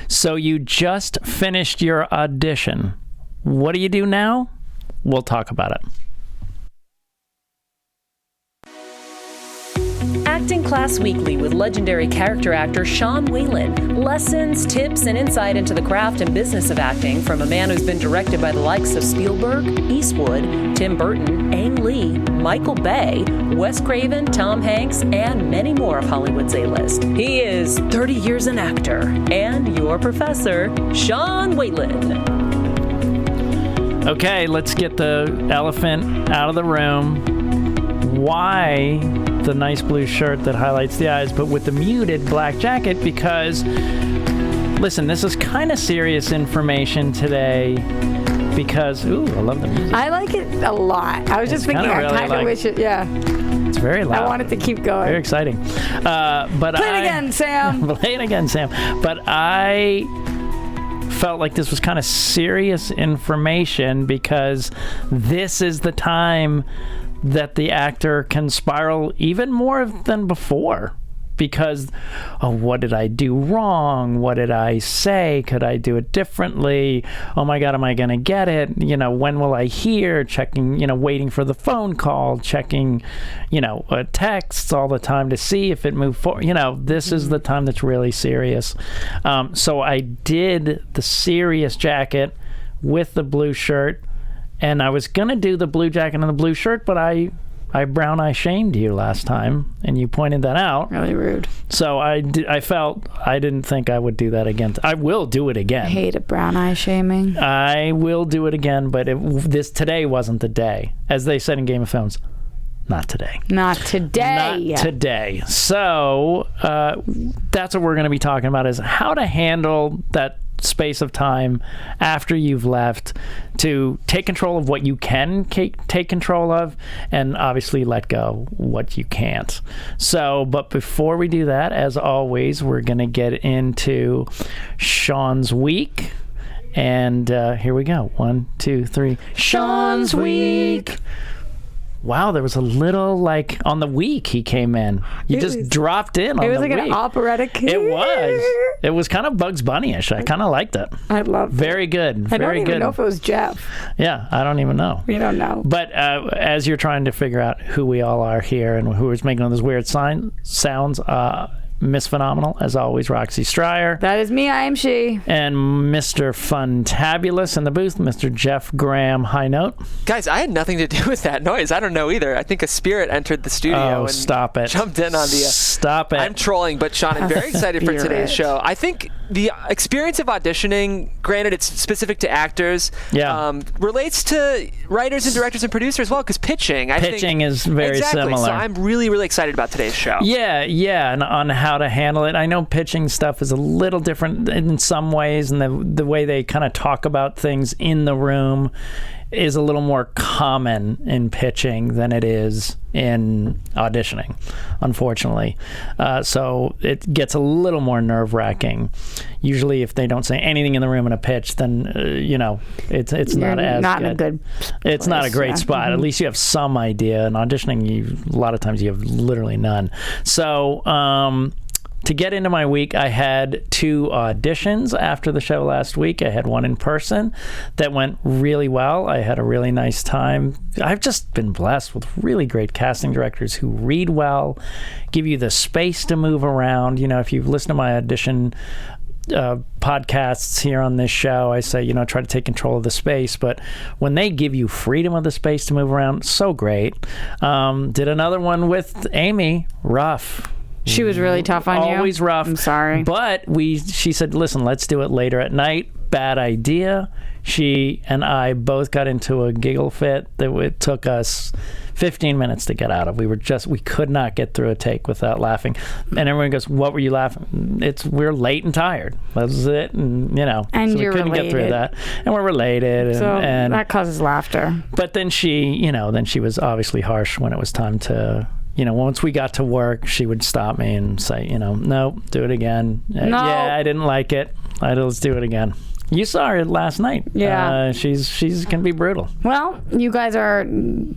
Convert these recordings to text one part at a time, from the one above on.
So you just finished your audition. What do you do now? We'll talk about it. Acting Class Weekly with legendary character actor Sean Whalen. Lessons, tips, and insight into the craft and business of acting from a man who's been directed by the likes of Spielberg, Eastwood, Tim Burton, Ang Lee, Michael Bay, Wes Craven, Tom Hanks, and many more of Hollywood's A-list. He is 30 years an actor and your professor, Sean Whalen. Okay, let's get the elephant out of the room. Why the nice blue shirt that highlights the eyes, but with the muted black jacket? Because, listen, this is kind of serious information today. Because, ooh, I love the music. I like it a lot. I was just thinking, I kind of wish it, yeah. It's very loud. I want it to keep going. Very exciting. But Play it again, Sam. Play it again, Sam. But I felt like this was kind of serious information because this is the time that the actor can spiral even more than before because, oh, what did I do wrong? What did I say? Could I do it differently? Oh my God, am I going to get it? You know, when will I hear? Checking, you know, waiting for the phone call, checking, you know, texts all the time to see if it moved forward. You know, this is the time that's really serious. So I did the serious jacket with the blue shirt. And I was going to do the blue jacket and the blue shirt, but I brown eye shamed you last time, and you pointed that out. Really rude. So I didn't think I would do that again. I will do it again. I hate a brown eye shaming. I will do it again, but today wasn't the day. As they said in Game of Thrones, not today. Not today. Not today. So that's what we're going to be talking about, is how to handle that space of time after you've left to take control of what you can take control of and obviously let go what you can't. So, but before we do that, as always, we're going to get into Sean's week. And here we go. 1, 2, 3. Sean's week. Wow, there was a little, like, on the week he came in. You just dropped in on the week. It was like an operatic. It was. It was kind of Bugs Bunny-ish. I kind of liked it. I loved it. Very good. I don't even know if it was Jeff. Yeah, I don't even know. We don't know. But as you're trying to figure out who we all are here and who is making all those weird sounds, Miss Phenomenal, as always, Roxy Striar. That is me, I am she. And Mr. Funtabulous in the booth, Mr. Jeff Graham, high note. Guys, I had nothing to do with that noise. I don't know either. I think a spirit entered the studio and stop it. Jumped in on the... Stop it. I'm trolling, but Sean, I'm very excited for today's show. I think the experience of auditioning, granted it's specific to actors, relates to writers and directors and producers as well, because pitching is very similar. So I'm really, really excited about today's show. Yeah, and on how to handle it. I know pitching stuff is a little different in some ways, and the way they kind of talk about things in the room is a little more common in pitching than it is in auditioning, unfortunately. So it gets a little more nerve-wracking. Usually if they don't say anything in the room in a pitch, then, it's not as not good. In a good It's not a great spot. At least you have some idea. In auditioning, a lot of times you have literally none. So, to get into my week, I had 2 auditions after the show last week. I had one in person that went really well. I had a really nice time. I've just been blessed with really great casting directors who read well, give you the space to move around. You know, if you've listened to my audition podcasts here on this show, I say, try to take control of the space. But when they give you freedom of the space to move around, so great. Did another one with Amy. Rough. She was really tough on you. Always rough. I'm sorry. But she said, listen, let's do it later at night. Bad idea. She and I both got into a giggle fit that it took us 15 minutes to get out of. We could not get through a take without laughing. And everyone goes, what were you laughing? We're late and tired. That was it. And, and so we couldn't get through that. And we're related. So and that causes laughter. But then she was obviously harsh when it was time to... once we got to work, she would stop me and say, no, do it again. No. Yeah, I didn't like it. Let's do it again. You saw her last night. Yeah. She's going to be brutal. Well, you guys are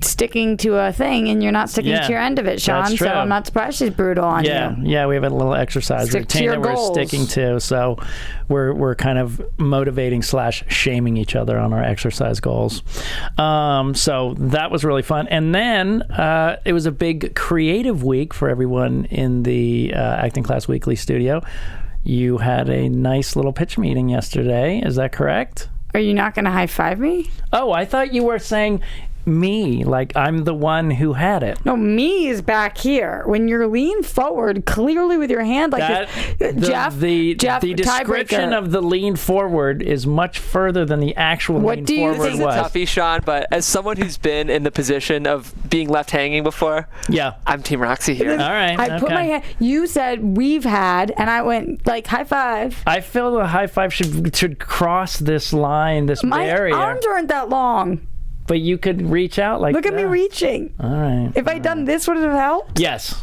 sticking to a thing, and you're not sticking to your end of it, Sean. That's true. So I'm not surprised she's brutal on you. Yeah, we have a little exercise routine that we're sticking to. So we're kind of motivating / shaming each other on our exercise goals. So that was really fun. And then it was a big creative week for everyone in the Acting Class Weekly studio. You had a nice little pitch meeting yesterday. Is that correct? Are you not going to high five me? Oh, I thought you were saying me, like I'm the one who had it. No, me is back here. When you're lean forward, clearly with your hand like this. Jeff, the description of the lean forward is much further than the actual lean forward was. This is a toughie, Sean, but as someone who's been in the position of being left hanging before, I'm Team Roxy here. All right. I put my hand. You said we've had, and I went like high five. I feel the high five should cross this line, this barrier. My arms aren't that long. But you could reach out like that. Look at me reaching. All right. If I'd done this, would it have helped? Yes.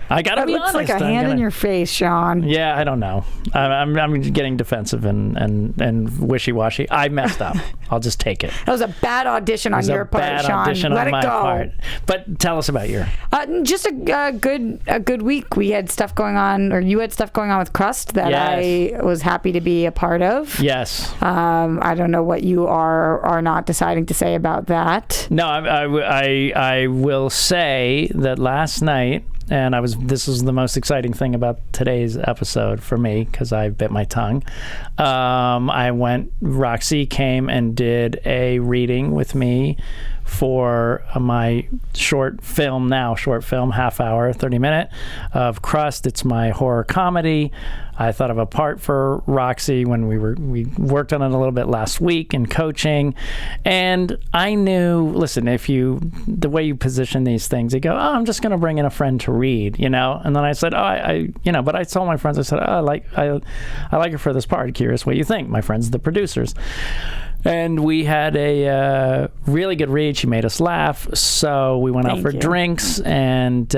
I gotta be honest. That looks like a hand in your face, Sean. Yeah, I don't know. I'm getting defensive and wishy-washy. I messed up. I'll just take it. That was a bad audition on your part, Sean. Let it go. Part. But tell us about your. Just a good week. We had stuff going on, or you had stuff going on with Crust that I was happy to be a part of. Yes. I don't know what you are not deciding to say about that. No, I will say that last night. And this was the most exciting thing about today's episode for me because I bit my tongue. Roxy came and did a reading with me for my short film, half hour, 30-minute of Crust. It's my horror comedy. I thought of a part for Roxy when we worked on it a little bit last week in coaching, and I knew, listen, the way you position these things, you go, oh, I'm just going to bring in a friend to read, and then I said, but I told my friends, I said, I like her for this part. Curious what you think, my friends, the producers. And we had a really good read. She made us laugh, so we went out for drinks, and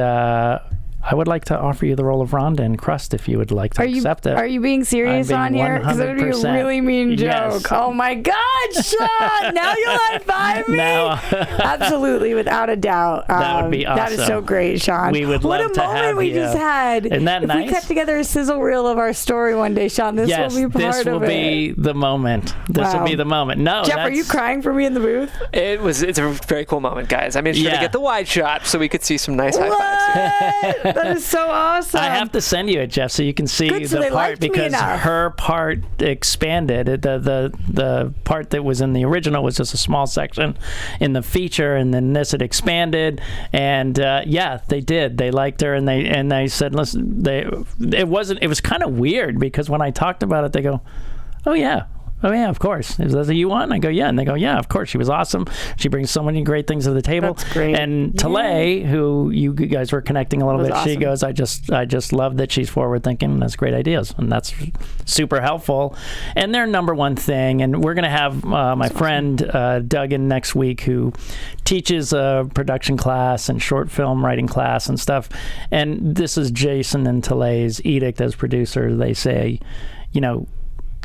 I would like to offer you the role of Rhonda in Crust if you would like to accept it. Are you being serious on here? Because it would be a really mean joke. Yes. Oh my God, Sean! Now you'll high five me. Absolutely, without a doubt. That would be awesome. That is so great, Sean. We would love to have you. What a moment we just had. Isn't that nice? If we cut together a sizzle reel of our story one day, Sean, this will be part of it. This will be the moment. This will be the moment. No, Jeff, are you crying for me in the booth? It's a very cool moment, guys. I made sure to get the wide shot so we could see some nice high fives here. That is so awesome. I have to send you it, Jeff, so you can see the part because her part expanded. The part that was in the original was just a small section in the feature, and then this it expanded. And they did. They liked her, and they said, listen, it was kind of weird because when I talked about it, they go, oh yeah, of course. Is that what you want? And I go, yeah. And they go, yeah, of course. She was awesome. She brings so many great things to the table. That's great. And Talay, who you guys were connecting a little bit, awesome. She goes, I just love that she's forward thinking. That's great ideas. And that's super helpful. And their number one thing, and we're going to have my friend Doug in next week, who teaches a production class and short film writing class and stuff. And this is Jason and Talay's edict as producer. They say,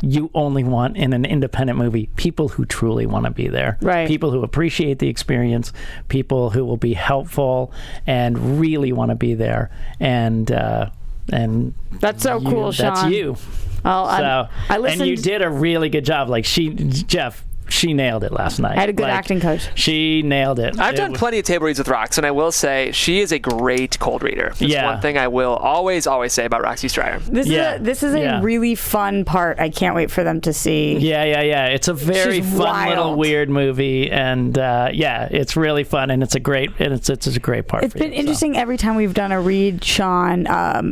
you only want in an independent movie people who truly want to be there, right? People who appreciate the experience, people who will be helpful and really want to be there. And that's so cool, Sean. That's you. I listened. And you did a really good job. Like Jeff. She nailed it last night. I had a good acting coach. She nailed it. I've done plenty of table reads with Rox, and I will say she is a great cold reader. That's one thing I will always say about Roxy Striar. This is a really fun part. I can't wait for them to see. Yeah. It's a very fun little weird movie, and it's really fun, and it's a great part. It's been interesting every time we've done a read, Sean,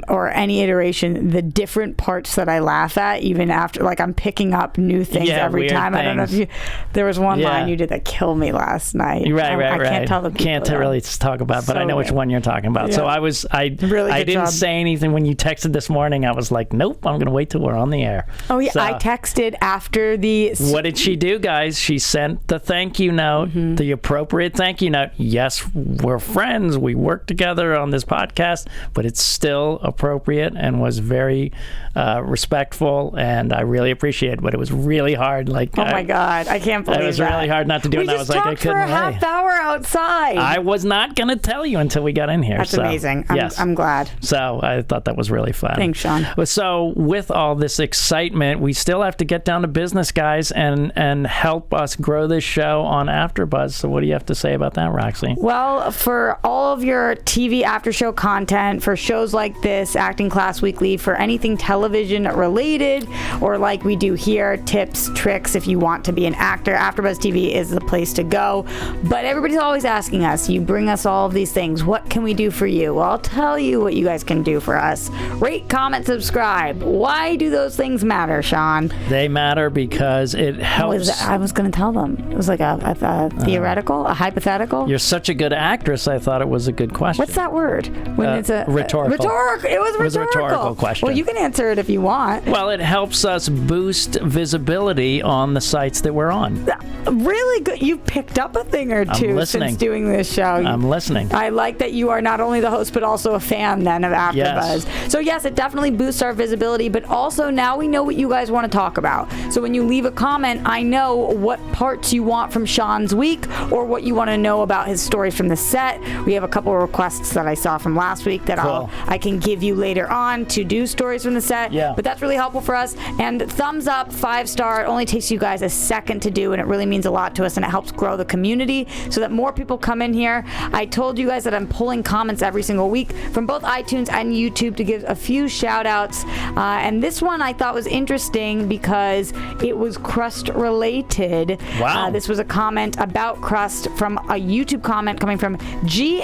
or any iteration, the different parts that I laugh at, even after, like I'm picking up new things every time. Things. I don't know if you. There was one line you did that killed me last night. Right. I can't tell the people. Can't really talk about, but I know which one you're talking about. Yeah. So I didn't say anything when you texted this morning. I was like, nope, I'm going to wait till we're on the air. Oh, yeah. So, I texted after the... What did she do, guys? She sent the thank you note, the appropriate thank you note. Yes, we're friends. We work together on this podcast, but it's still appropriate and was very respectful, and I really appreciate it, but it was really hard. Like, oh my God, I can't believe it was really hard not to do it. I was like, I couldn't wait. For a half hour outside. I was not going to tell you until we got in here. That's amazing. I'm glad. So I thought that was really fun. Thanks, Sean. So with all this excitement, we still have to get down to business, guys, and help us grow this show on AfterBuzz. So what do you have to say about that, Roxy? Well, for all of your TV after show content, for shows like this, Acting Class Weekly, for anything television related, or like we do here, tips, tricks, if you want to be an actor, AfterBuzz TV is the place to go. But everybody's always asking us, you bring us all of these things, what can we do for you? Well, I'll tell you what you guys can do for us. Rate, comment, subscribe. Why do those things matter, Sean? They matter because it helps. I was going to tell them. It was like a theoretical, a hypothetical. You're such a good actress, I thought it was a good question. What's that word? When it's a rhetorical. It was a rhetorical question. Well, you can answer it if you want. Well, it helps us boost visibility on the sites that we're on. Really good. You picked up a thing or two since doing this show. I'm listening. I like that you are not only the host, but also a fan then of AfterBuzz. Yes. So yes, it definitely boosts our visibility, but also now we know what you guys want to talk about. So when you leave a comment, I know what parts you want from Sean's week or what you want to know about his stories from the set. We have a couple of requests that I saw from last week that I can give you later on to do stories from the set. Yeah. But that's really helpful for us. And thumbs up, 5-star. It only takes you guys a second to do, and it really means a lot to us, and it helps grow the community so that more people come in here. I told you guys that I'm pulling comments every single week from both iTunes and YouTube to give a few shout outs. And this one I thought was interesting because it was Crust related. Wow. This was a comment about Crust from a YouTube comment coming from GNJK,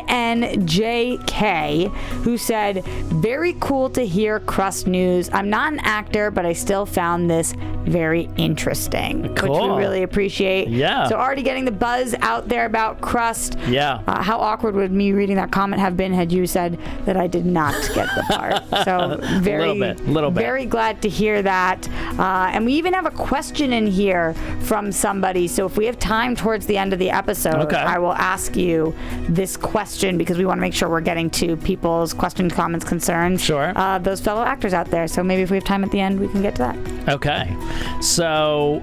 who said, very cool to hear Crust news. I'm not an actor, but I still found this very interesting. Cool. Which we really appreciate. Yeah. So already getting the buzz out there about Crust. Yeah. How awkward would me reading that comment have been had you said that I did not get the part? So little bit. Very glad to hear that. And we even have a question in here from somebody. So if we have time towards the end of the episode, I will ask you this question because we want to make sure we're getting to people's questions, comments, concerns. Sure. Those fellow actors out there. So maybe if we have time at the end, we can get to that. Okay. So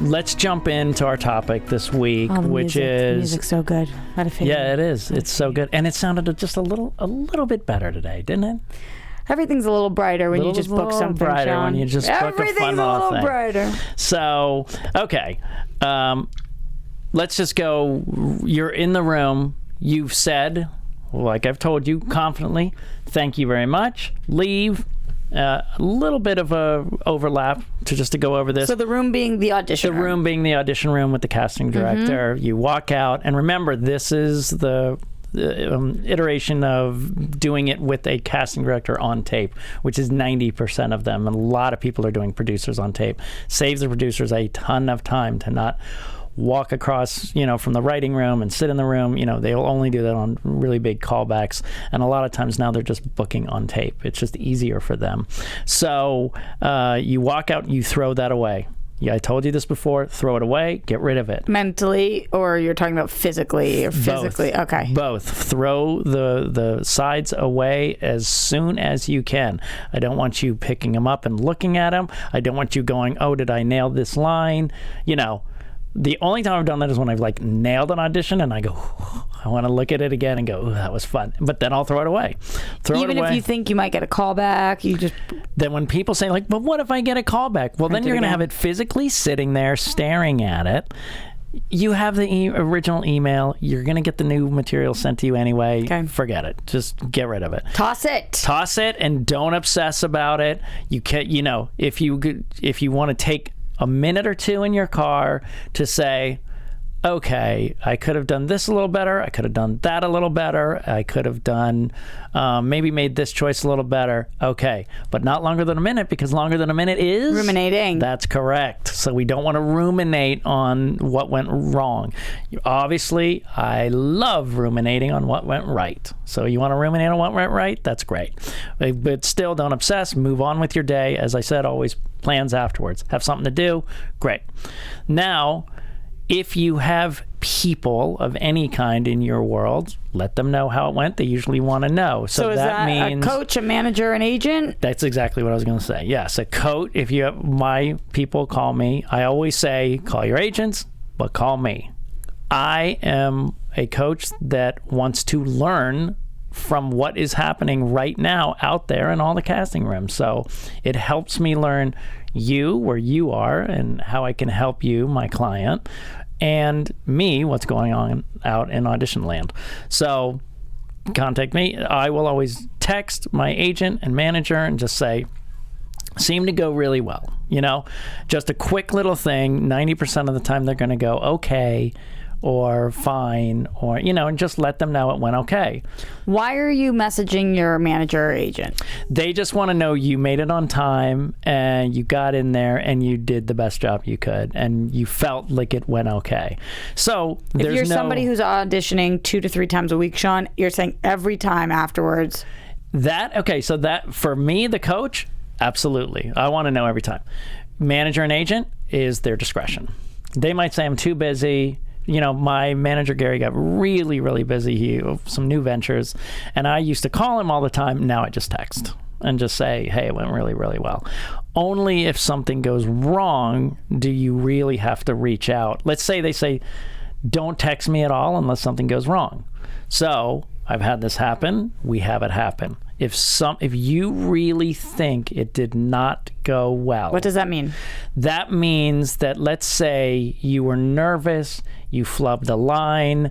let's jump into our topic this week, which is... The music's so good. What a favorite. Yeah, it is. It's so good. And it sounded just a little bit better today, didn't it? Everything's a little brighter when you just book something, brighter Sean. when you just book a fun little thing. Brighter. So, okay. Let's just go. You're in the room. You've said, like I've told you confidently, thank you very much. Leave. A little bit of a overlap to go over this. So the room being the audition room. The room being the audition room with the casting director. You walk out, and remember, this is the iteration of doing it with a casting director on tape, which is 90% of them. And a lot of people are doing producers on tape. Saves the producers a ton of time to not walk across, from the writing room and sit in the room. They'll only do that on really big callbacks. And a lot of times now they're just booking on tape. It's just easier for them. So you walk out, you throw that away. Yeah, I told you this before. Throw it away. Get rid of it. Mentally, or you're talking about physically or physically? Both. Okay. Both. Throw the sides away as soon as you can. I don't want you picking them up and looking at them. I don't want you going, oh, did I nail this line? The only time I've done that is when I've nailed an audition and I go, I want to look at it again and go, ooh, that was fun. But then I'll throw it away. Even if you think you might get a callback, you just... Then when people say but what if I get a callback? Well, then you're going to have it physically sitting there staring at it. You have the original email. You're going to get the new material sent to you anyway. Okay. Forget it. Just get rid of it. Toss it and don't obsess about it. You can, if you want to take a minute or two in your car to say, okay, I could have done this a little better. I could have done that a little better. I could have done, maybe made this choice a little better. Okay, but not longer than a minute, because longer than a minute is... ruminating. That's correct. So we don't want to ruminate on what went wrong. Obviously, I love ruminating on what went right. So you want to ruminate on what went right? That's great. But still, don't obsess. Move on with your day. As I said, always plans afterwards. Have something to do? Great. Now, if you have people of any kind in your world, let them know how it went. They usually want to know. So is that means a coach, a manager, an agent? That's exactly what I was going to say. Yes, a coach. If you have my people call me, I always say, call your agents, but call me. I am a coach that wants to learn from what is happening right now out there in all the casting rooms. So it helps me learn you, where you are, and how I can help you, my client, and me, what's going on out in audition land. So contact me. I will always text my agent and manager and just say, seemed to go really well. You know, just a quick little thing. 90% of the time they're going to go, okay, or fine, or, you know, and just let them know it went okay. Why are you messaging your manager or agent? They just want to know you made it on time and you got in there and you did the best job you could and you felt like it went okay. So if you're somebody who's auditioning 2 to 3 times a week, Sean, you're saying every time afterwards. So that for me, the coach, absolutely. I want to know every time. Manager and agent is their discretion. They might say I'm too busy. You know, my manager, Gary, got really, really busy. He some new ventures. And I used to call him all the time. Now I just text and just say, hey, it went really, really well. Only if something goes wrong do you really have to reach out. Let's say they say, don't text me at all unless something goes wrong. So I've had this happen. We have it happen. If you really think it did not go well. What does that mean? That means that, let's say you were nervous, you flubbed a line,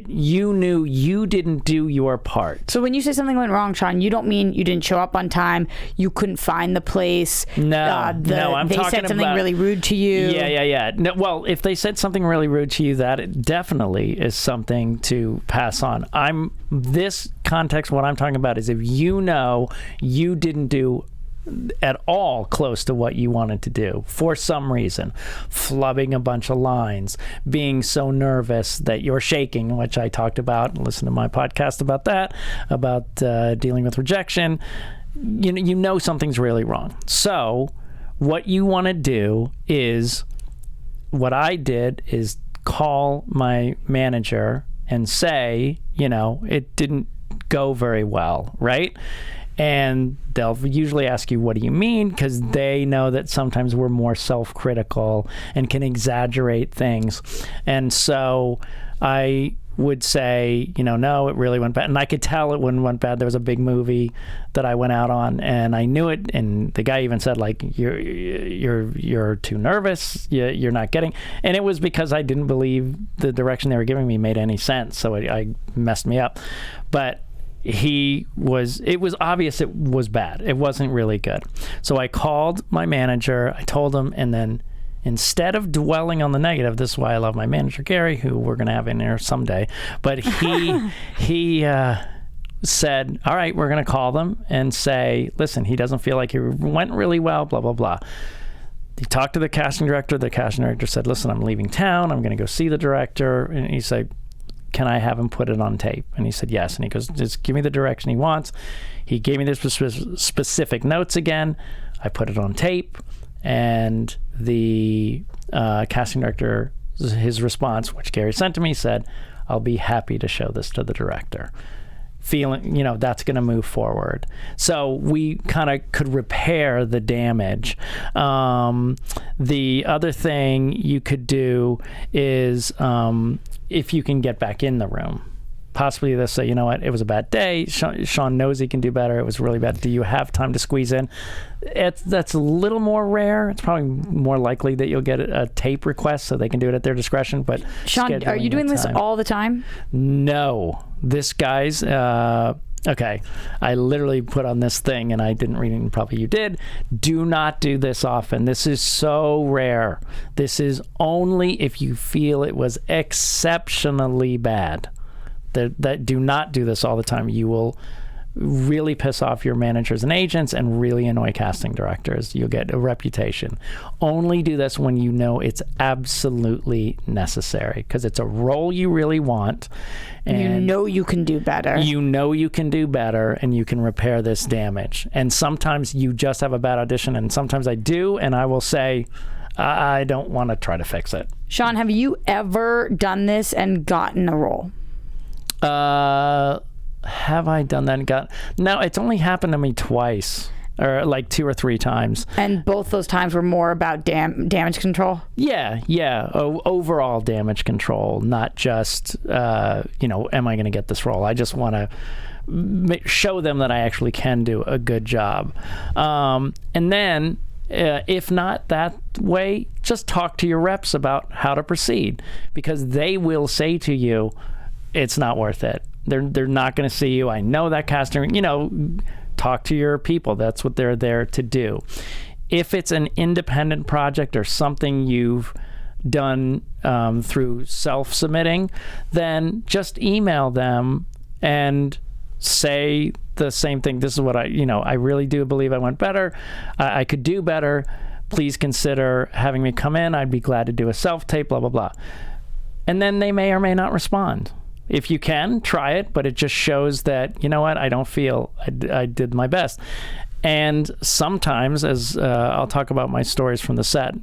you knew you didn't do your part. So when you say something went wrong, Sean, you don't mean you didn't show up on time, you couldn't find the place. No, I'm they talking said something about, really rude to you. Yeah. No, well, if they said something really rude to you, that definitely is something to pass on. This context, what I'm talking about is if you know you didn't do at all close to what you wanted to do for some reason, flubbing a bunch of lines, being so nervous that you're shaking, which I talked about. Listen to my podcast about that, about dealing with rejection. You know something's really wrong. So what you want to do is, what I did is call my manager and say, you know, it didn't go very well, right? And they'll usually ask you, what do you mean? Because they know that sometimes we're more self-critical and can exaggerate things. And so I would say, you know, no, it really went bad. And I could tell it when it went bad. There was a big movie that I went out on and I knew it. And the guy even said, like, you're too nervous. You're not getting. And it was because I didn't believe the direction they were giving me made any sense. So I messed me up. But it was obvious it was bad. It wasn't really good. So I called my manager, I told him, and then instead of dwelling on the negative, this is why I love my manager, Gary, who we're going to have in here someday, but he said, all right, we're going to call them and say, listen, he doesn't feel like it went really well, blah, blah, blah. He talked to the casting director. The casting director said, listen, I'm leaving town. I'm going to go see the director. And he said, can I have him put it on tape? And he said, yes. And he goes, just give me the direction he wants. He gave me the specific notes again. I put it on tape. And the casting director, his response, which Gary sent to me, said, I'll be happy to show this to the director. Feeling, you know, that's going to move forward. So we kind of could repair the damage. The other thing you could do is, if you can get back in the room, possibly they'll say, you know what, it was a bad day. Sean knows he can do better. It was really bad. Do you have time to squeeze in? That's a little more rare. It's probably more likely that you'll get a tape request so they can do it at their discretion. But Sean, are you doing this all the time? No. This guy's Okay, I literally put on this thing, and I didn't read it, and probably you did. Do not do this often. This is so rare. This is only if you feel it was exceptionally bad. That do not do this all the time. You will really piss off your managers and agents and really annoy casting directors. You'll get a reputation. Only do this when you know it's absolutely necessary, because it's a role you really want. And you know you can do better. You know you can do better, and you can repair this damage. And sometimes you just have a bad audition, and sometimes I do, and I will say, I don't want to try to fix it. Sean, have you ever done this and gotten a role? Have I done that and got... No, it's only happened to me twice, or like 2 or 3 times. And both those times were more about damage control? Yeah. Overall damage control, not just, am I going to get this role? I just want to show them that I actually can do a good job. And then, if not that way, just talk to your reps about how to proceed, because they will say to you, it's not worth it. They're not going to see you. I know that casting, talk to your people. That's what they're there to do. If it's an independent project or something you've done through self-submitting, then just email them and say the same thing. This is what I really do believe I went better. I could do better. Please consider having me come in. I'd be glad to do a self-tape, blah, blah, blah. And then they may or may not respond. If you can, try it, but it just shows that, you know what, I don't feel I did my best. And sometimes, as I'll talk about my stories from the set.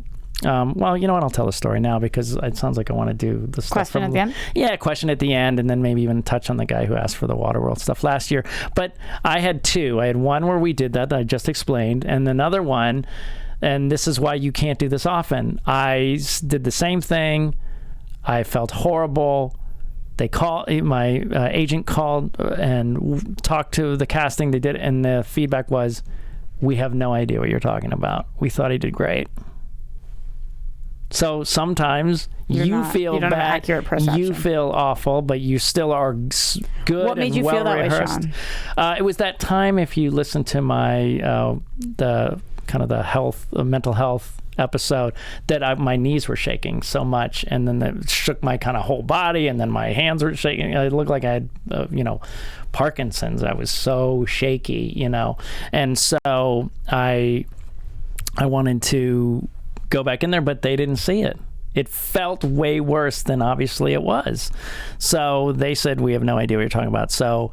Well, you know what, I'll tell a story now, because it sounds like I want to do the stuff. Question at the end? Yeah, question at the end, and then maybe even touch on the guy who asked for the Waterworld stuff last year. But I had 2. I had one where we did that I just explained, and another one, and this is why you can't do this often. I did the same thing. I felt horrible. My agent called and talked to the casting. They did, and the feedback was, we have no idea what you're talking about. We thought he did great. So sometimes you feel bad, accurate perception. You feel awful, but you still are good. What made you feel that way, Sean? It was that time, if you listen to my the mental health episode, that my knees were shaking so much, and then it shook my kind of whole body, and then my hands were shaking. It looked like I had Parkinson's. I was so shaky, and so I wanted to go back in there, but they didn't see it. It felt way worse than obviously it was. So they said, we have no idea what you're talking about. So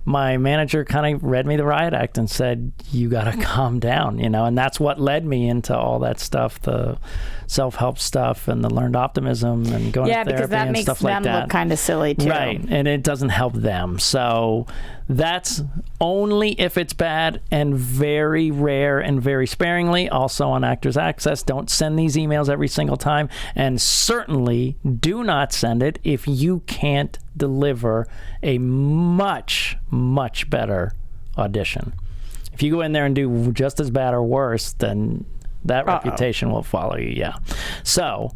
my manager kind of read me the riot act and said, you got to calm down, and that's what led me into all that stuff, the self-help stuff and the learned optimism and going to therapy and stuff like that. Yeah, because that makes them look kind of silly too. Right, and it doesn't help them. So that's only if it's bad, and very rare and very sparingly. Also on Actors Access, don't send these emails every single time, and certainly do not send it if you can't deliver a much, much better audition. If you go in there and do just as bad or worse, then that reputation will follow you. Yeah. So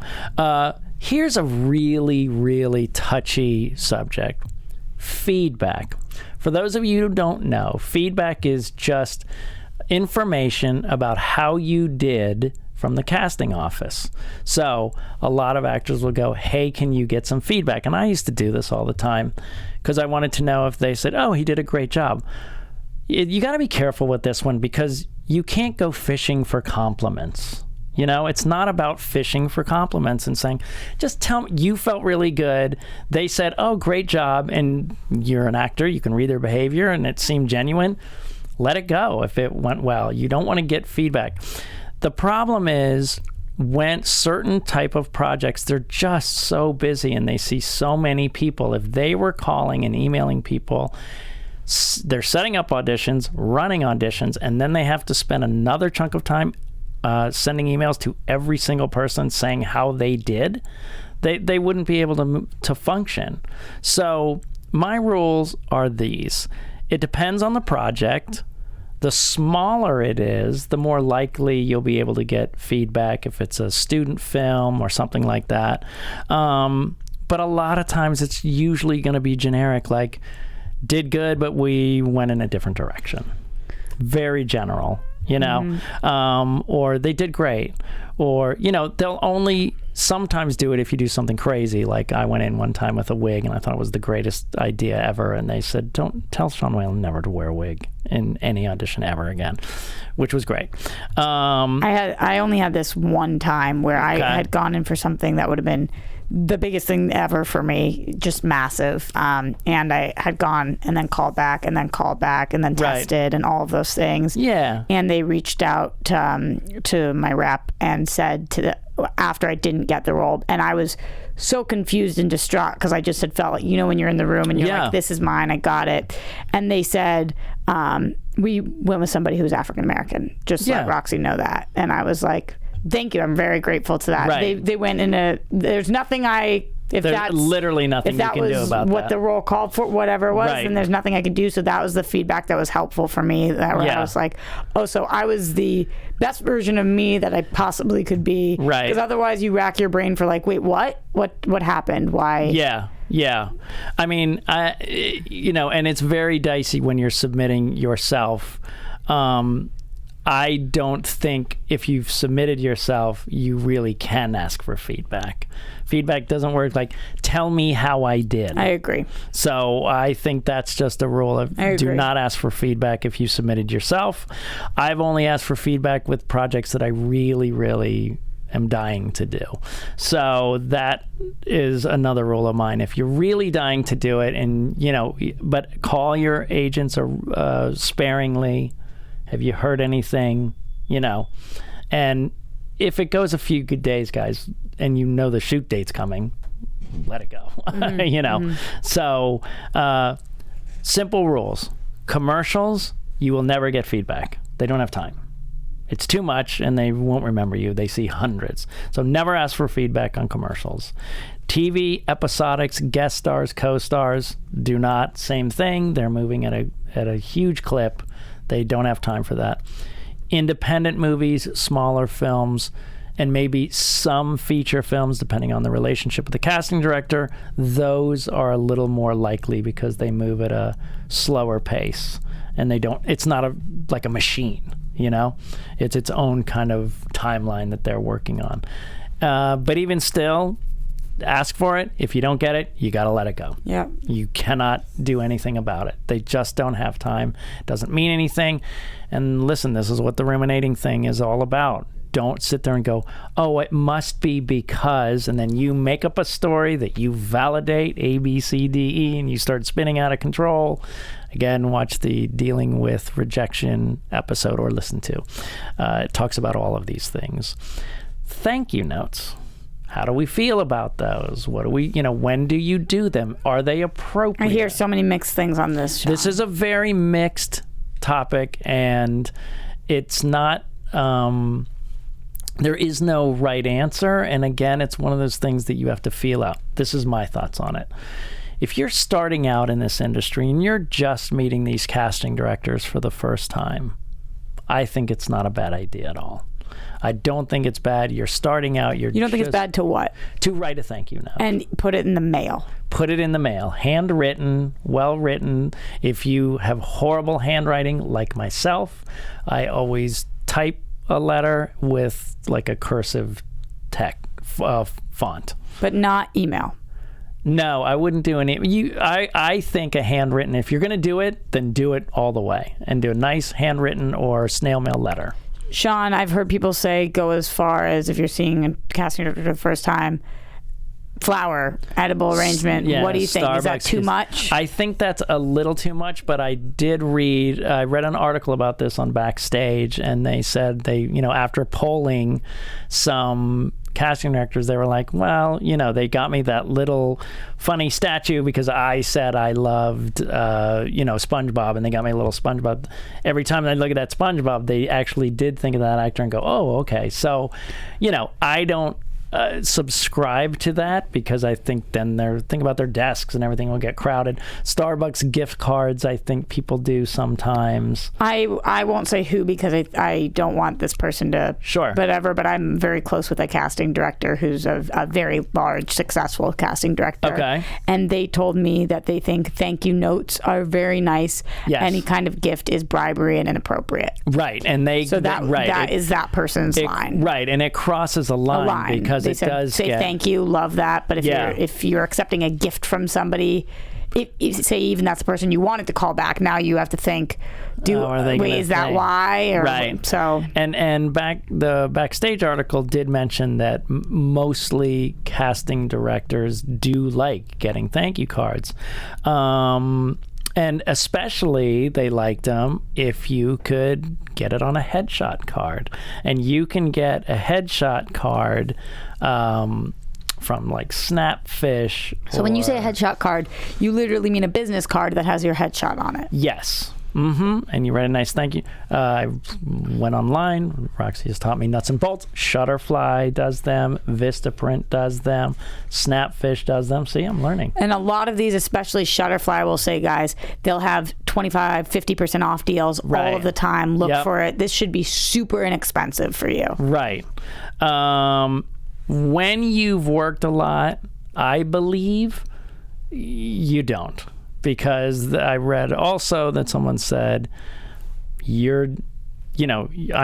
here's a really, really touchy subject. Feedback. For those of you who don't know, feedback is just information about how you did from the casting office. So a lot of actors will go, hey, can you get some feedback? And I used to do this all the time because I wanted to know if they said, oh, he did a great job. You got to be careful with this one, because you can't go fishing for compliments. It's not about fishing for compliments and saying, just tell me you felt really good. They said, oh, great job. And you're an actor. You can read their behavior and it seemed genuine. Let it go if it went well. You don't want to get feedback. The problem is when certain type of projects, they're just so busy and they see so many people. If they were calling and emailing people, they're setting up auditions, running auditions, and then they have to spend another chunk of time sending emails to every single person saying how they did. They wouldn't be able to function. So my rules are these. It depends on the project. The smaller it is, the more likely you'll be able to get feedback if it's a student film or something like that. But a lot of times it's usually going to be generic, like, did good, but we went in a different direction. Very general, you know, or they did great, or, you know, they'll only sometimes do it if you do something crazy. Like I went in one time with a wig and I thought it was the greatest idea ever, and they said, don't tell Sean Whalen never to wear a wig in any audition ever again, which was great. I only had this one time where I had gone in for something that would have been the biggest thing ever for me, just massive, and I had gone and then called back and then called back and then tested and all of those things. And they reached out to my rep and said after I didn't get the role, and I was so confused and distraught because I just had felt like, you know, when you're in the room and you're like, this is mine, I got it. And they said, we went with somebody who was African American, just let Roxy know that. And I was like, thank you, I'm very grateful to that. They went in there's nothing there's literally nothing you can do about that. If that was what the role called for, whatever it was, then there's nothing I could do. So that was the feedback that was helpful for me. I was like, oh, so I was the best version of me that I possibly could be. Right. Because otherwise you rack your brain for like, wait, what happened? Why? Yeah. I mean, you know, and it's very dicey when you're submitting yourself. I don't think if you've submitted yourself, you really can ask for feedback. Feedback doesn't work like, tell me how I did. I agree. So I think that's just a rule of do not ask for feedback if you submitted yourself. I've only asked for feedback with projects that I really, really am dying to do. So that is another rule of mine. If you're really dying to do it, and, you know, but call your agents sparingly. Have you heard anything, you know? And if it goes a few good days, guys, and you know the shoot date's coming, let it go, you know? So simple rules. Commercials, you will never get feedback. They don't have time. It's too much, and they won't remember you. They see hundreds. So never ask for feedback on commercials. TV, episodics, guest stars, co-stars, do not. Same thing. They're moving at a huge clip. They don't have time for that. Independent movies, smaller films, and maybe some feature films, depending on the relationship with the casting director, those are a little more likely because they move at a slower pace. And it's not like a machine, you know? It's its own kind of timeline that they're working on. But even still, ask for it. If you don't get it, you got to let it go. Yeah. You cannot do anything about it. They just don't have time. It doesn't mean anything. And listen, this is what the ruminating thing is all about. Don't sit there and go, oh, it must be because, and then you make up a story that you validate A, B, C, D, E, and you start spinning out of control. Again, watch the Dealing with Rejection episode or listen to. It talks about all of these things. Thank you notes. How do we feel about those? What do we, when do you do them? Are they appropriate? I hear so many mixed things on this show. This is a very mixed topic, and it's not, there is no right answer. And again, it's one of those things that you have to feel out. This is my thoughts on it. If you're starting out in this industry and you're just meeting these casting directors for the first time, I think it's not a bad idea at all. I don't think it's bad. You're starting out. You don't think it's bad to what? To write a thank you note. And put it in the mail. Put it in the mail. Handwritten, well written. If you have horrible handwriting like myself, I always type a letter with like a cursive font. But not email. No, I wouldn't do any. I think a handwritten, if you're going to do it, then do it all the way. And do a nice handwritten or snail mail letter. Sean, I've heard people say go as far as, if you're seeing a casting director for the first time, flower, edible arrangement. Yeah, what do you think? Starbucks, is that too much? I think that's a little too much, but I read an article about this on Backstage, and they said after polling some casting directors, they were like, well, they got me that little funny statue because I said I loved, SpongeBob, and they got me a little SpongeBob. Every time they look at that SpongeBob, they actually did think of that actor and go, oh, okay. So, I don't subscribe to that, because I think then think about their desks and everything will get crowded. Starbucks gift cards, I think people do sometimes. I won't say who, because I don't want this person to whatever, but I'm very close with a casting director who's a very large, successful casting director. Okay. And they told me that they think thank you notes are very nice. Yes. Any kind of gift is bribery and inappropriate. Right. And that is that person's line. Right. And it crosses a line. Because they does say thank you, love that. But if you're accepting a gift from somebody, say even that's the person you wanted to call back, now you have to think, is that why? Right. So and the Backstage article did mention that mostly casting directors do like getting thank you cards. And especially they liked them if you could get it on a headshot card. And you can get a headshot card from like Snapfish. So when you say a headshot card, you literally mean a business card that has your headshot on it. Yes. And you write a nice thank you. I went online. Roxy has taught me nuts and bolts. Shutterfly does them. Vistaprint does them. Snapfish does them. See, I'm learning. And a lot of these, especially Shutterfly, I will say, guys, they'll have 25, 50% off deals all of the time. Look for it. This should be super inexpensive for you. Right. When you've worked a lot, I believe you don't. Because I read also that someone said, I'm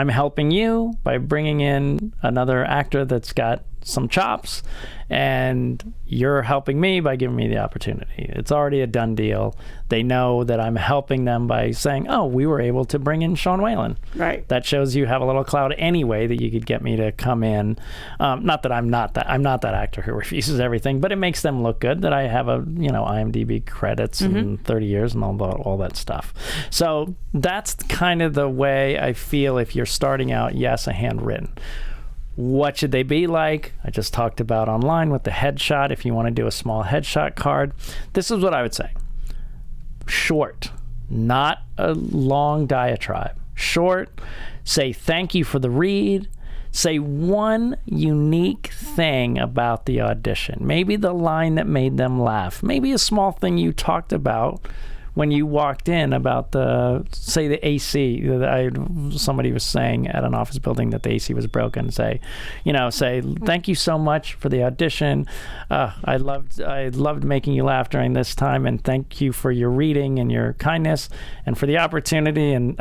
helping you by bringing in another actor that's got some chops, and you're helping me by giving me the opportunity. It's already a done deal. They know that I'm helping them by saying, oh, we were able to bring in Sean Whalen. Right. That shows you have a little clout anyway that you could get me to come in. Not that I'm not that actor who refuses everything, but it makes them look good that I have IMDb credits and 30 years and all that stuff. So that's kind of the way I feel if you're starting out. Yes, a handwritten. What should they be like? I just talked about online with the headshot. If you want to do a small headshot card, this is what I would say. Short, not a long diatribe. Short, say thank you for the read. Say one unique thing about the audition. Maybe the line that made them laugh. Maybe a small thing you talked about when you walked in about the AC. Somebody was saying at an office building that the AC was broken. Say thank you so much for the audition. I loved making you laugh during this time, and thank you for your reading and your kindness and for the opportunity, and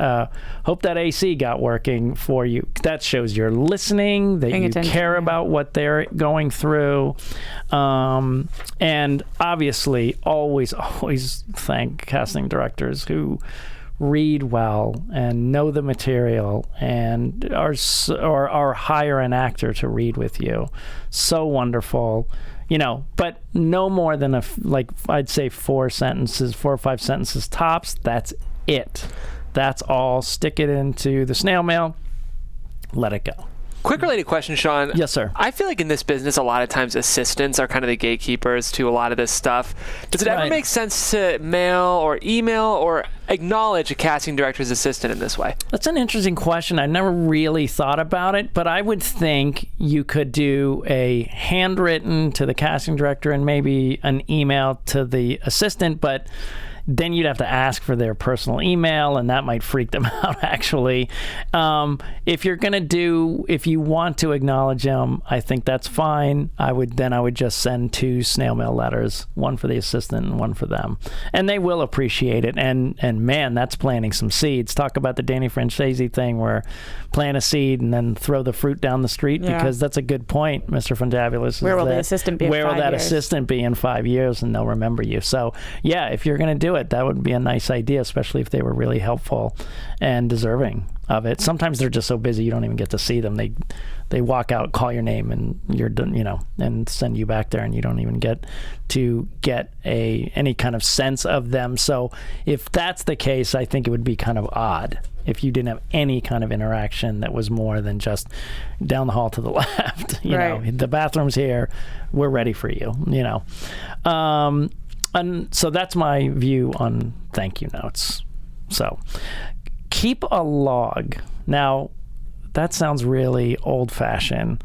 hope that AC got working for you. That shows you're listening, that you care about what they're going through, and obviously always thank casting directors who read well and know the material and or hire an actor to read with you. So wonderful, but no more than I'd say 4 or 5 sentences tops. That's it. That's all. Stick it into the snail mail. Let it go. Quick related question, Sean. Yes, sir. I feel like in this business, a lot of times assistants are kind of the gatekeepers to a lot of this stuff. Does it ever make sense to mail or email or acknowledge a casting director's assistant in this way? That's an interesting question. I never really thought about it, but I would think you could do a handwritten to the casting director and maybe an email to the assistant, but then you'd have to ask for their personal email, and that might freak them out, actually. If you want to acknowledge them, I think that's fine. I would just send 2 snail mail letters, one for the assistant and one for them. And they will appreciate it. And man, that's planting some seeds. Talk about the Danny Francesi thing where plant a seed and then throw the fruit down the street, because that's a good point, Mr. Fantabulous. Where will the assistant be in 5 years? Where will that assistant be in 5 years, and they'll remember you. So, yeah, if you're going to do it, that would be a nice idea, especially if they were really helpful and deserving of it. Sometimes they're just so busy you don't even get to see them. They walk out, call your name, and you're done, and send you back there, and you don't even get to get any kind of sense of them. So if that's the case, I think it would be kind of odd if you didn't have any kind of interaction that was more than just down the hall to the left. You know, the bathroom's here, we're ready for you. And so that's my view on thank you notes. So keep a log. Now, that sounds really old-fashioned,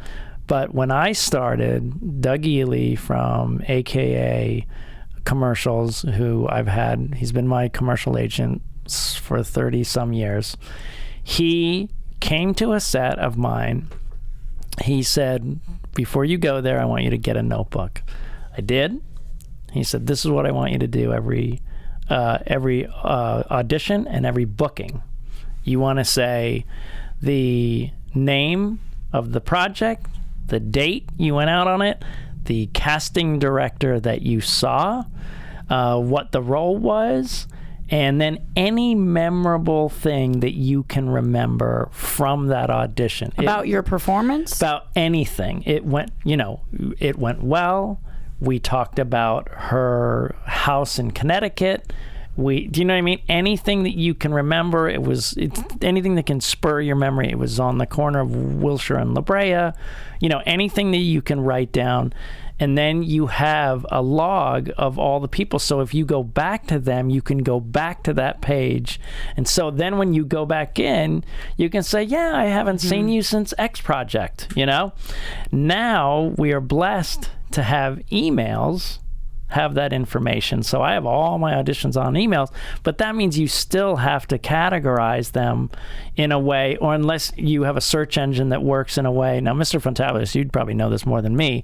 But when I started, Doug Ely from AKA Commercials, who he's been my commercial agent for 30 some years. He came to a set of mine. He said, before you go there, I want you to get a notebook. I did. He said, this is what I want you to do every audition and every booking. You want to say the name of the project, the date you went out on it, the casting director that you saw, what the role was, and then any memorable thing that you can remember from that audition. About your performance? About anything. It went well. We talked about her house in Connecticut. Do you know what I mean? Anything that you can remember, it's anything that can spur your memory. It was on the corner of Wilshire and La Brea. Anything that you can write down. And then you have a log of all the people. So if you go back to them, you can go back to that page. And so then when you go back in, you can say, yeah, I haven't seen you since X project, Now we are blessed to have emails have that information. So I have all my auditions on emails, but that means you still have to categorize them in a way, or unless you have a search engine that works in a way. Now, Mr. Fontavlis, you'd probably know this more than me.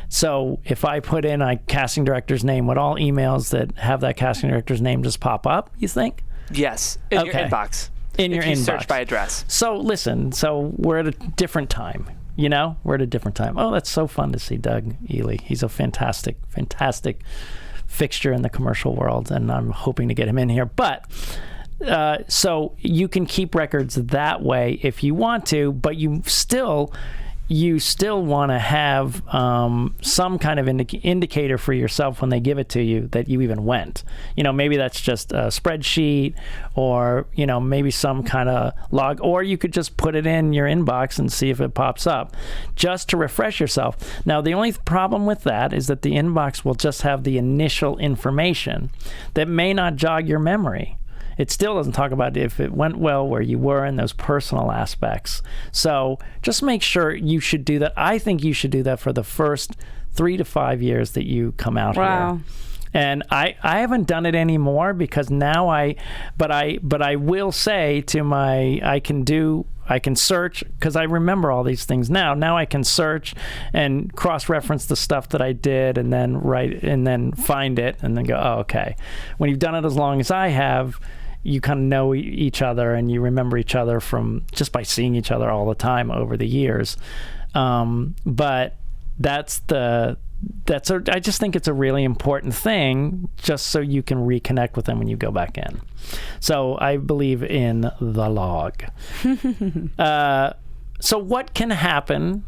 So if I put in a casting director's name, would all emails that have that casting director's name just pop up, you think? Yes, in your inbox. In your inbox. Search by address. So listen, we're at a different time. We're at a different time. Oh, that's so fun to see Doug Ely. He's a fantastic, fantastic fixture in the commercial world, and I'm hoping to get him in here. But so you can keep records that way if you want to, but you still want to have some kind of indicator for yourself when they give it to you that you even went. Maybe that's just a spreadsheet, or maybe some kind of log, or you could just put it in your inbox and see if it pops up, just to refresh yourself. Now, the only problem with that is that the inbox will just have the initial information that may not jog your memory. It still doesn't talk about if it went well, where you were, and those personal aspects. So just make sure you should do that. I think you should do that for the first 3 to 5 years that you come out here. And I haven't done it anymore, because now but I will say to I can search, because I remember all these things now. Now I can search and cross-reference the stuff that I did, and then find it, and then go, oh, okay. When you've done it as long as I have, you kind of know each other, and you remember each other from just by seeing each other all the time over the years. But I just think it's a really important thing, just so you can reconnect with them when you go back in. So I believe in the log. So what can happen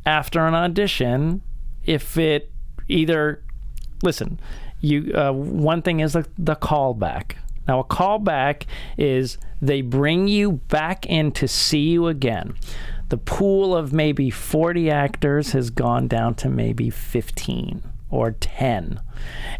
after an audition if it either, listen, one thing is the callback. Now, a callback is they bring you back in to see you again. The pool of maybe 40 actors has gone down to maybe 15 or 10,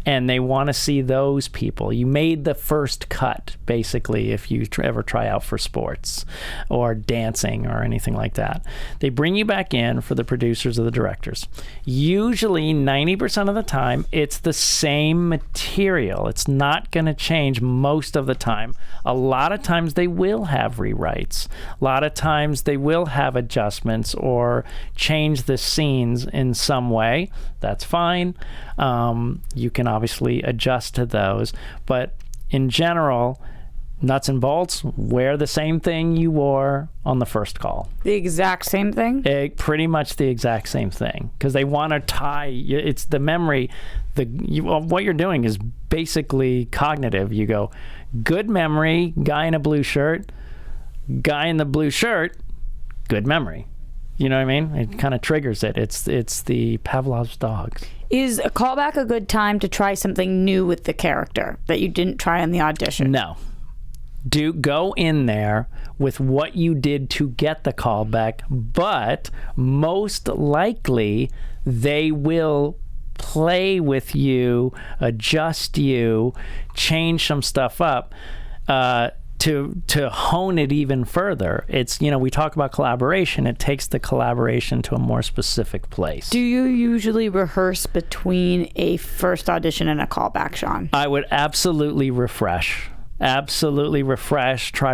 and they want to see those people. You made the first cut, basically, if you ever try out for sports or dancing or anything like that. They bring you back in for the producers or the directors. Usually 90% of the time, it's the same material. It's not going to change most of the time. A lot of times they will have rewrites. A lot of times they will have adjustments or change the scenes in some way. That's fine. You can obviously adjust to those, but in general, nuts and bolts, wear the same thing you wore on the first call. The exact same thing? Pretty much the exact same thing, because they want to tie, it's the memory. What you're doing is basically cognitive. You go, good memory, guy in a blue shirt, guy in the blue shirt, good memory. You know what I mean? It kind of triggers it. It's the Pavlov's dogs. Is a callback a good time to try something new with the character that you didn't try in the audition? No. Go in there with what you did to get the callback, but most likely they will play with you, adjust you, change some stuff up to hone it even further. It's, we talk about collaboration. It takes the collaboration to a more specific place. Do you usually rehearse between a first audition and a callback, Sean? I would absolutely refresh. Try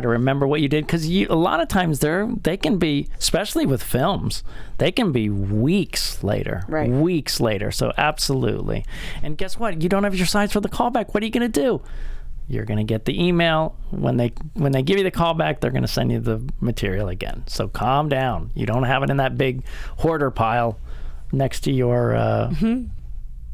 to remember what you did, because a lot of times they can be, especially with films, they can be weeks later. So absolutely. And guess what? You don't have your sides for the callback. What are you going to do? You're going to get the email. When they give you the callback, they're going to send you the material again. So calm down. You don't have it in that big hoarder pile next to your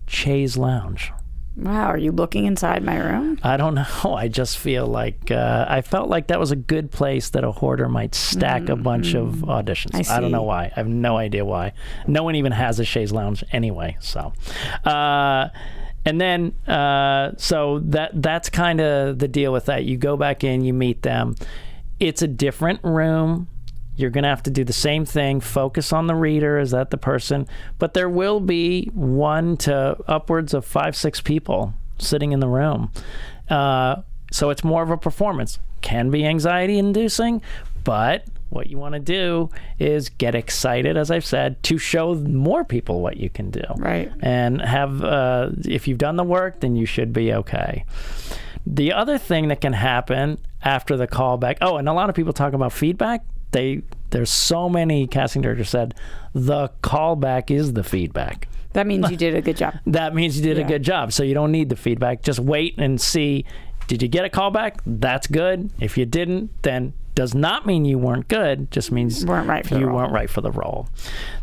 chaise lounge. Wow, are you looking inside my room? I don't know. I just feel like I felt like that was a good place that a hoarder might stack a bunch of auditions. I don't know why. I have no idea why. No one even has a chaise lounge anyway. So, and then so that's kind of the deal with that. You go back in, you meet them. It's a different room. You're going to have to do the same thing, focus on the reader, is that the person? But there will be 1 to upwards of 5, 6 people sitting in the room. So it's more of a performance. Can be anxiety-inducing, but what you want to do is get excited, as I've said, to show more people what you can do. Right. And have, if you've done the work, then you should be okay. The other thing that can happen after the callback, and a lot of people talk about feedback. There's so many casting directors said the callback is the feedback. That means you did a good job. That means you did a good job. So you don't need the feedback. Just wait and see. Did you get a callback? That's good. If you didn't, then does not mean you weren't good. Just means you weren't right for the role.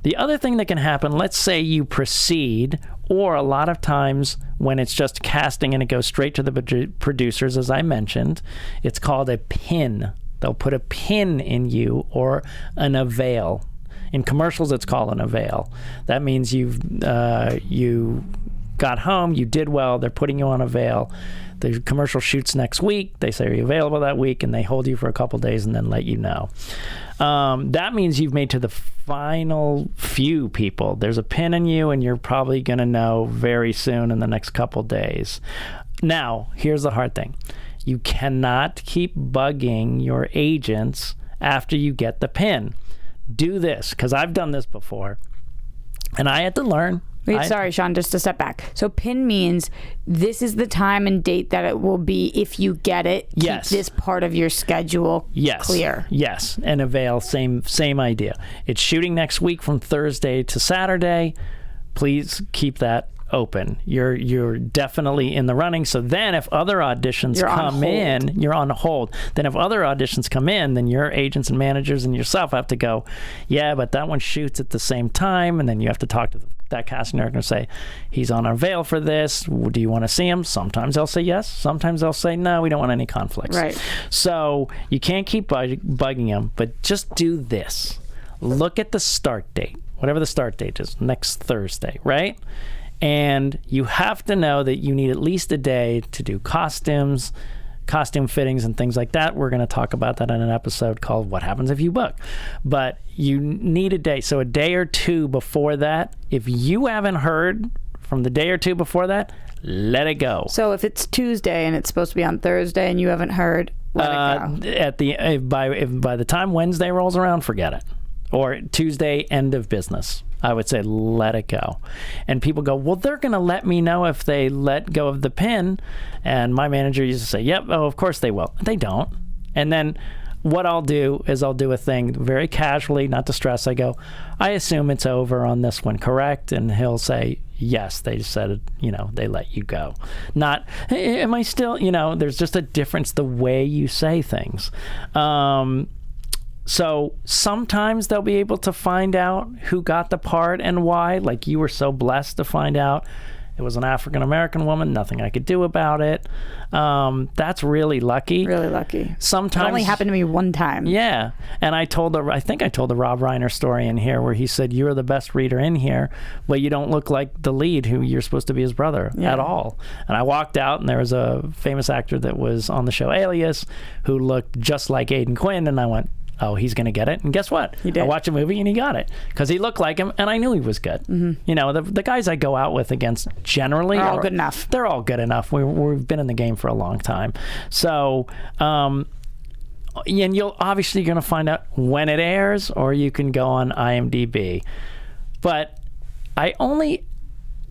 The other thing that can happen, let's say you proceed, or a lot of times when it's just casting and it goes straight to the producers, as I mentioned, it's called a pin. They'll put a pin in you, or an avail. In commercials, it's called an avail. That means you got home, you did well, they're putting you on avail. The commercial shoots next week. They say, are you available that week? And they hold you for a couple days and then let you know. That means you've made to the final few people. There's a pin in you, and you're probably going to know very soon in the next couple days. Now, here's the hard thing. You cannot keep bugging your agents after you get the pin. Do this, because I've done this before, and I had to learn. Wait, sorry, Sean, just a step back. So pin means this is the time and date that it will be if you get it. Yes. Keep this part of your schedule clear. Yes, and avail, same idea. It's shooting next week from Thursday to Saturday. Please keep that open. You're definitely in the running. So then if other auditions come in, you're on hold. Then if other auditions come in, then your agents and managers and yourself have to go, yeah, but that one shoots at the same time. And then you have to talk to that casting director and say, he's on avail for this. Do you want to see him? Sometimes they'll say yes. Sometimes they'll say, no, we don't want any conflicts. Right. So you can't keep bugging them, but just do this. Look at the start date, whatever the start date is, next Thursday, right? And you have to know that you need at least a day to do costumes, costume fittings, and things like that. We're going to talk about that in an episode called What Happens If You Book. But you need a day. So a day or two before that, if you haven't heard from the day or two before that, let it go. So if it's Tuesday and it's supposed to be on Thursday and you haven't heard, let it go. By the time Wednesday rolls around, forget it. Or Tuesday, end of business. I would say let it go. And people go, well, they're going to let me know if they let go of the pin. And my manager used to say, yep, of course they will. They don't. And then what I'll do is I'll do a thing very casually, not to stress. I go, I assume it's over on this one, correct? And he'll say, yes, they said, they let you go. Not, hey, am I still, there's just a difference the way you say things. So sometimes they'll be able to find out who got the part and why. Like you were so blessed to find out it was an African-American woman, nothing I could do about it. That's really lucky. Really lucky. Sometimes it only happened to me one time. Yeah. And I think I told the Rob Reiner story in here where he said, you're the best reader in here, but you don't look like the lead who you're supposed to be his brother at all. And I walked out and there was a famous actor that was on the show Alias who looked just like Aidan Quinn. And I went, oh, he's going to get it. And guess what? He did. I watched a movie and he got it because he looked like him and I knew he was good. Mm-hmm. The guys I go out with against generally are all good enough. They're all good enough. We've been in the game for a long time. So and you're obviously going to find out when it airs, or you can go on IMDb. But I only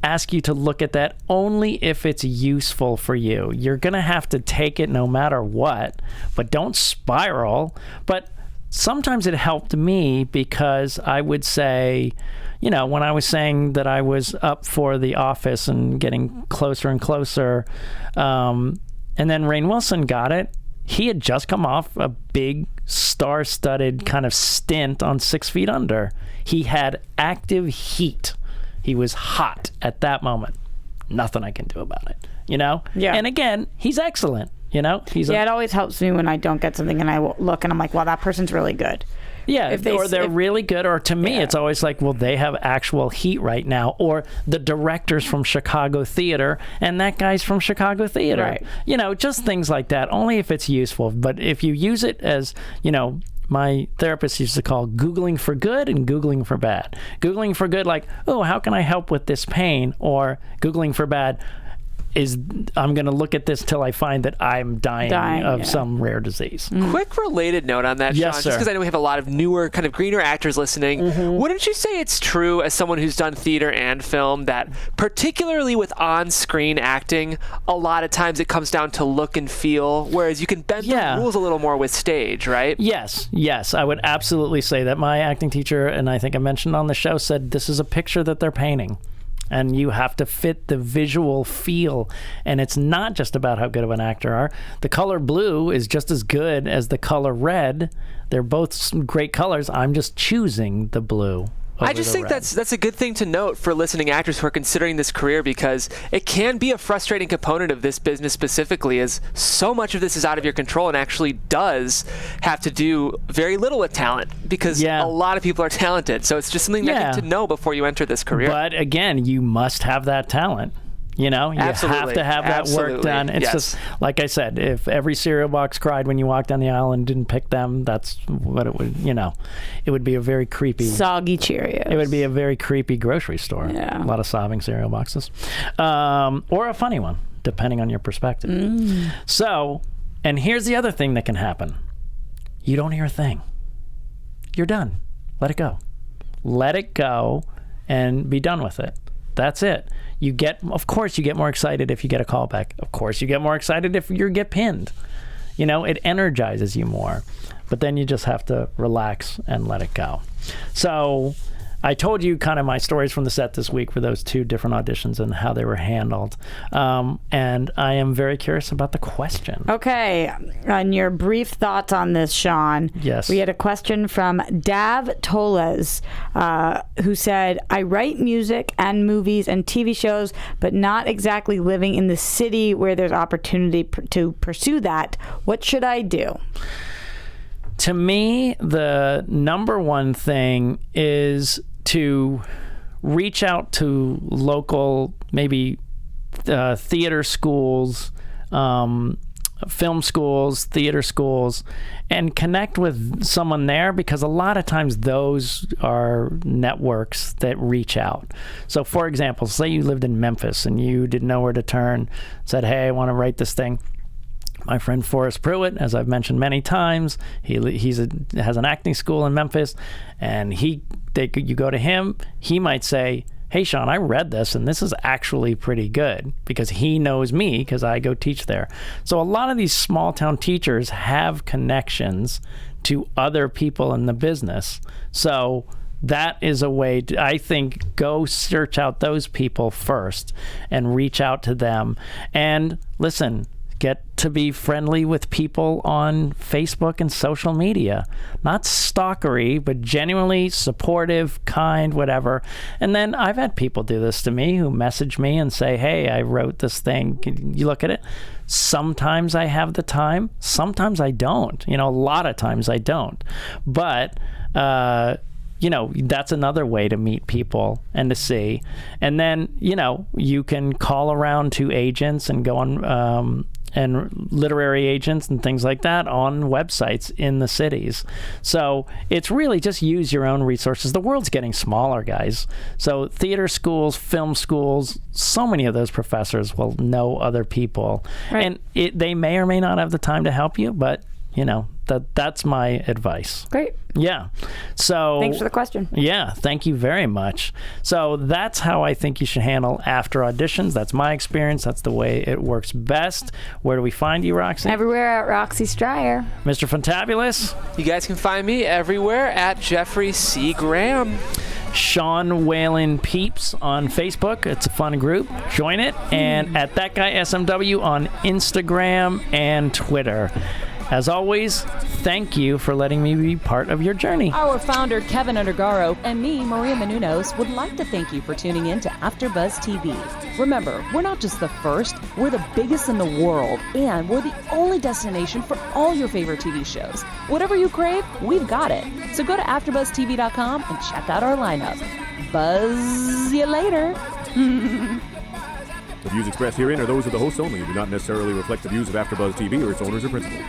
ask you to look at that only if it's useful for you. You're going to have to take it no matter what, but don't spiral. But sometimes it helped me because I would say, you know, when I was saying that I was up for The Office and getting closer and closer, and then Rainn Wilson got it, he had just come off a big star-studded kind of stint on 6 Feet Under. He had active heat. He was hot at that moment. Nothing I can do about it, you know? Yeah. And again, he's excellent, you know? It always helps me when I don't get something and I look and I'm like, wow, that person's really good. Yeah, or they're really good, or to me, it's always like, well, they have actual heat right now, or the director's from Chicago theater, and that guy's from Chicago theater. Right. You know, just things like that, only if it's useful. But if you use it as, you know, my therapist used to call Googling for good and Googling for bad. Googling for good, like, oh, how can I help with this pain? Or Googling for bad is, I'm going to look at this till I find that I'm dying of some rare disease. Quick related note on that, Yes, Sean, sir. just because I know we have a lot of newer, kind of greener actors listening. Wouldn't you say it's true, as someone who's done theater and film, that particularly with on-screen acting, a lot of times it comes down to look and feel, whereas you can bend the rules a little more with stage, right? Yes, I would absolutely say that. My acting teacher, and I think I mentioned on the show, said this is a picture that they're painting. And you have to fit the visual feel. And it's not just about how good of an actor you are. The color blue is just as good as the color red. They're both great colors. I'm just choosing the blue. I just think that's a good thing to note for listening actors who are considering this career, because it can be a frustrating component of this business specifically, as so much of this is out of your control and actually does have to do very little with talent, because a lot of people are talented. So it's just something that you need to know before you enter this career. But again, you must have that talent. You know, you have to have that work done. It's just, like I said, if every cereal box cried when you walked down the aisle and didn't pick them, that's what it would, you know, it would be a very creepy... Soggy Cheerios. It would be a very creepy grocery store. Yeah. A lot of sobbing cereal boxes. Or a funny one, depending on your perspective. So, and here's the other thing that can happen. You don't hear a thing. You're done. Let it go. Let it go and be done with it. That's it. Of course, you get more excited if you get a call back. Of course, you get more excited if you get pinned. You know, it energizes you more. But then you just have to relax and let it go. So I told you kind of my stories from the set this week for those 2 different auditions and how they were handled. And I am very curious about the question. Okay. On your brief thoughts on this, Sean. Yes. We had a question from Dav Toles, who said, I write music and movies and TV shows, but not exactly living in the city where there's opportunity to pursue that. What should I do? To me, the number one thing is to reach out to local, maybe theater schools, film schools, theater schools, and connect with someone there, because a lot of times those are networks that reach out. So, for example, say you lived in Memphis and you didn't know where to turn, said, hey, I want to write this thing. My friend Forrest Pruitt, as I've mentioned many times, he has an acting school in Memphis, and you go to him, he might say, hey, Sean, I read this, and this is actually pretty good, because he knows me because I go teach there. So a lot of these small town teachers have connections to other people in the business. So that is a way to, I think, go search out those people first and reach out to them. And listen, get to be friendly with people on Facebook and social media. Not stalkery, but genuinely supportive, kind, whatever. And then I've had people do this to me who message me and say, hey, I wrote this thing. Can you look at it? Sometimes I have the time. Sometimes I don't. You know, a lot of times I don't. But, you know, that's another way to meet people and to see. And then, you know, you can call around to agents and go on, and literary agents and things like that on websites in the cities. So it's really just use your own resources. The world's getting smaller, guys. So theater schools, film schools, so many of those professors will know other people. Right. And they may or may not have the time to help you, but that's my advice. Great. Yeah. So Thanks for the question. Yeah, thank you very much. So that's how I think you should handle after auditions. That's my experience. That's the way it works best. Where do we find you, Roxy? Everywhere at Roxy Striar. Mr. Fantabulous? You guys can find me everywhere at Jeffrey C. Graham. Sean Whalen Peeps on Facebook. It's a fun group. Join it. And at That Guy SMW on Instagram and Twitter. As always, thank you for letting me be part of your journey. Our founder, Keven Undergaro, and me, Maria Menounos, would like to thank you for tuning in to AfterBuzz TV. Remember, we're not just the first, we're the biggest in the world, and we're the only destination for all your favorite TV shows. Whatever you crave, we've got it. So go to AfterBuzzTV.com and check out our lineup. Buzz you later. The views expressed herein are those of the hosts only and do not necessarily reflect the views of AfterBuzz TV or its owners or principals.